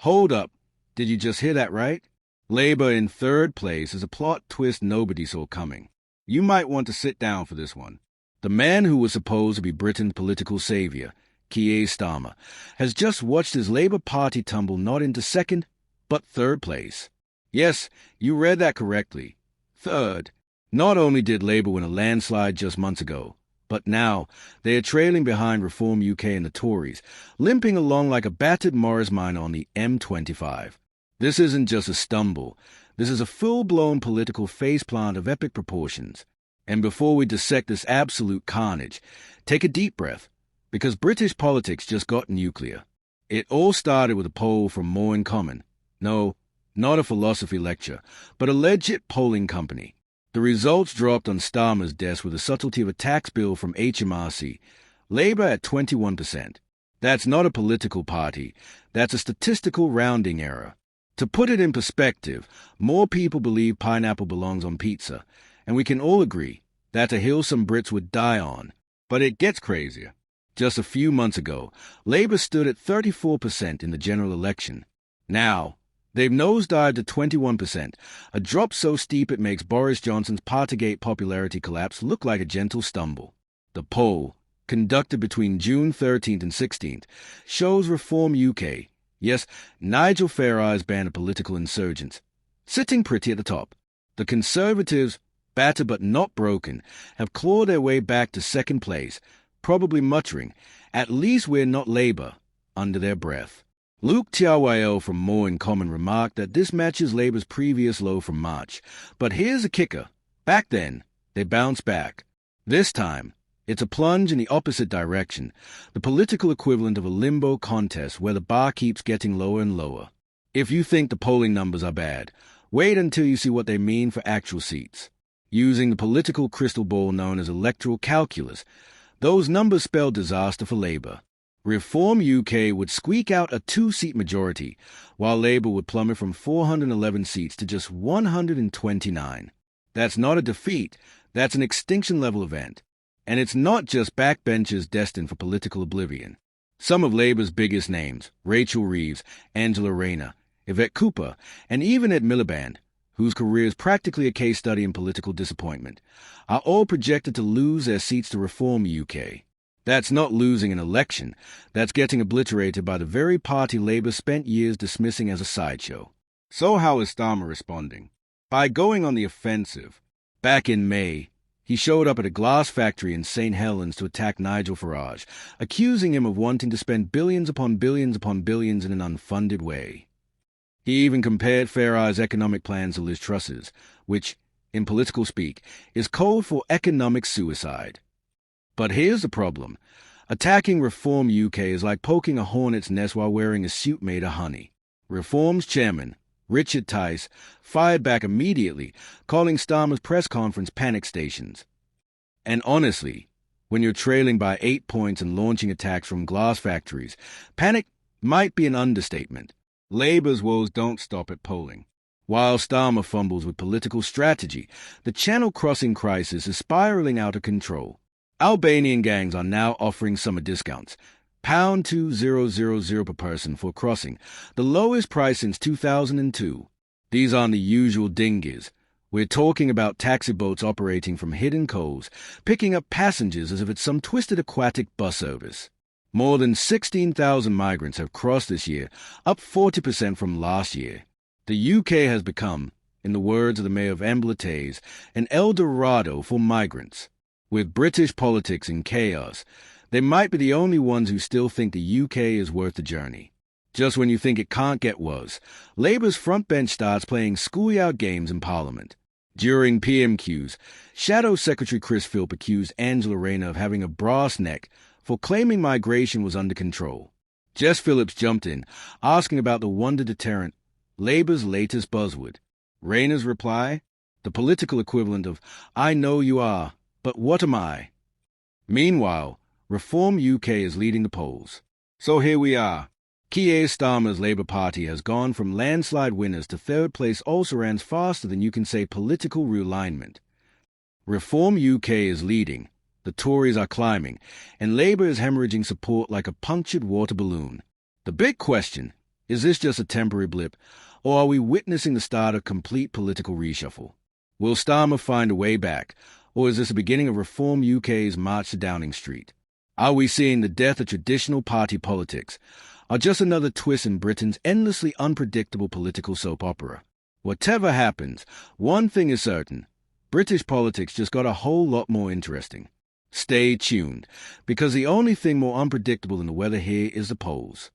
Hold up. Did you just hear that right? Labour in third place is a plot twist nobody saw coming. You might want to sit down for this one. The man who was supposed to be Britain's political saviour, Keir Starmer, has just watched his Labour Party tumble not into second, but third place. Yes, you read that correctly. Third. Not only did Labour win a landslide just months ago, but now they are trailing behind Reform UK and the Tories, limping along like a battered Morris minor on the M25. This isn't just a stumble. This is a full-blown political faceplant of epic proportions. And before we dissect this absolute carnage, take a deep breath, because British politics just got nuclear. It all started with a poll from More in Common. No, not a philosophy lecture, but a legit polling company. The results dropped on Starmer's desk with the subtlety of a tax bill from HMRC. Labour at 21%. That's not a political party. That's a statistical rounding error. To put it in perspective, more people believe pineapple belongs on pizza, and we can all agree that's a hill some Brits would die on. But it gets crazier. Just a few months ago, Labour stood at 34% in the general election. Now, they've nosedived to 21%, a drop so steep it makes Boris Johnson's Partygate popularity collapse look like a gentle stumble. The poll, conducted between June 13th and 16th, shows Reform UK, yes, Nigel Farage's band of political insurgents, sitting pretty at the top. The Conservatives, battered but not broken, have clawed their way back to second place, probably muttering, "At least we're not Labour," under their breath. Luke Tiawayo from More in Common remarked that this matches Labour's previous low from March. But here's the kicker. Back then, they bounced back. This time, it's a plunge in the opposite direction, the political equivalent of a limbo contest where the bar keeps getting lower and lower. If you think the polling numbers are bad, wait until you see what they mean for actual seats. Using the political crystal ball known as electoral calculus, those numbers spell disaster for Labour. Reform UK would squeak out a 2-seat majority, while Labour would plummet from 411 seats to just 129. That's not a defeat, that's an extinction-level event. And it's not just backbenchers destined for political oblivion. Some of Labour's biggest names, Rachel Reeves, Angela Rayner, Yvette Cooper, and even Ed Miliband, whose career is practically a case study in political disappointment, are all projected to lose their seats to Reform UK. That's not losing an election, that's getting obliterated by the very party Labour spent years dismissing as a sideshow. So how is Starmer responding? By going on the offensive. Back in May, he showed up at a glass factory in St. Helens to attack Nigel Farage, accusing him of wanting to spend billions upon billions upon billions in an unfunded way. He even compared Farage's economic plans to Liz Truss's, which, in political speak, is code for economic suicide. But here's the problem. Attacking Reform UK is like poking a hornet's nest while wearing a suit made of honey. Reform's chairman, Richard Tice, fired back immediately, calling Starmer's press conference panic stations. And honestly, when you're trailing by 8 points and launching attacks from glass factories, panic might be an understatement. Labour's woes don't stop at polling. While Starmer fumbles with political strategy, the Channel crossing crisis is spiraling out of control. Albanian gangs are now offering summer discounts. £2,000 per person for crossing, the lowest price since 2002. These aren't the usual dinghies. We're talking about taxi boats operating from hidden coves, picking up passengers as if it's some twisted aquatic bus service. More than 16,000 migrants have crossed this year, up 40% from last year. The UK has become, in the words of the mayor of Emblates, an El Dorado for migrants. With British politics in chaos, they might be the only ones who still think the UK is worth the journey. Just when you think it can't get worse, Labour's front bench starts playing schoolyard games in Parliament. During PMQs, Shadow Secretary Chris Philp accused Angela Rayner of having a brass neck for claiming migration was under control. Jess Phillips jumped in, asking about the wonder deterrent, Labour's latest buzzword. Rayner's reply? The political equivalent of, "I know you are, but what am I?" Meanwhile, Reform UK is leading the polls. So here we are. Keir Starmer's Labour Party has gone from landslide winners to third place also runs faster than you can say political realignment. Reform UK is leading, the Tories are climbing, and Labour is hemorrhaging support like a punctured water balloon. The big question Is this just a temporary blip, or are we witnessing the start of complete political reshuffle? Will Starmer find a way back, or is this the beginning of Reform UK's march to Downing Street? Are we seeing the death of traditional party politics, or just another twist in Britain's endlessly unpredictable political soap opera? Whatever happens, one thing is certain: British politics just got a whole lot more interesting. Stay tuned, because the only thing more unpredictable than the weather here is the polls.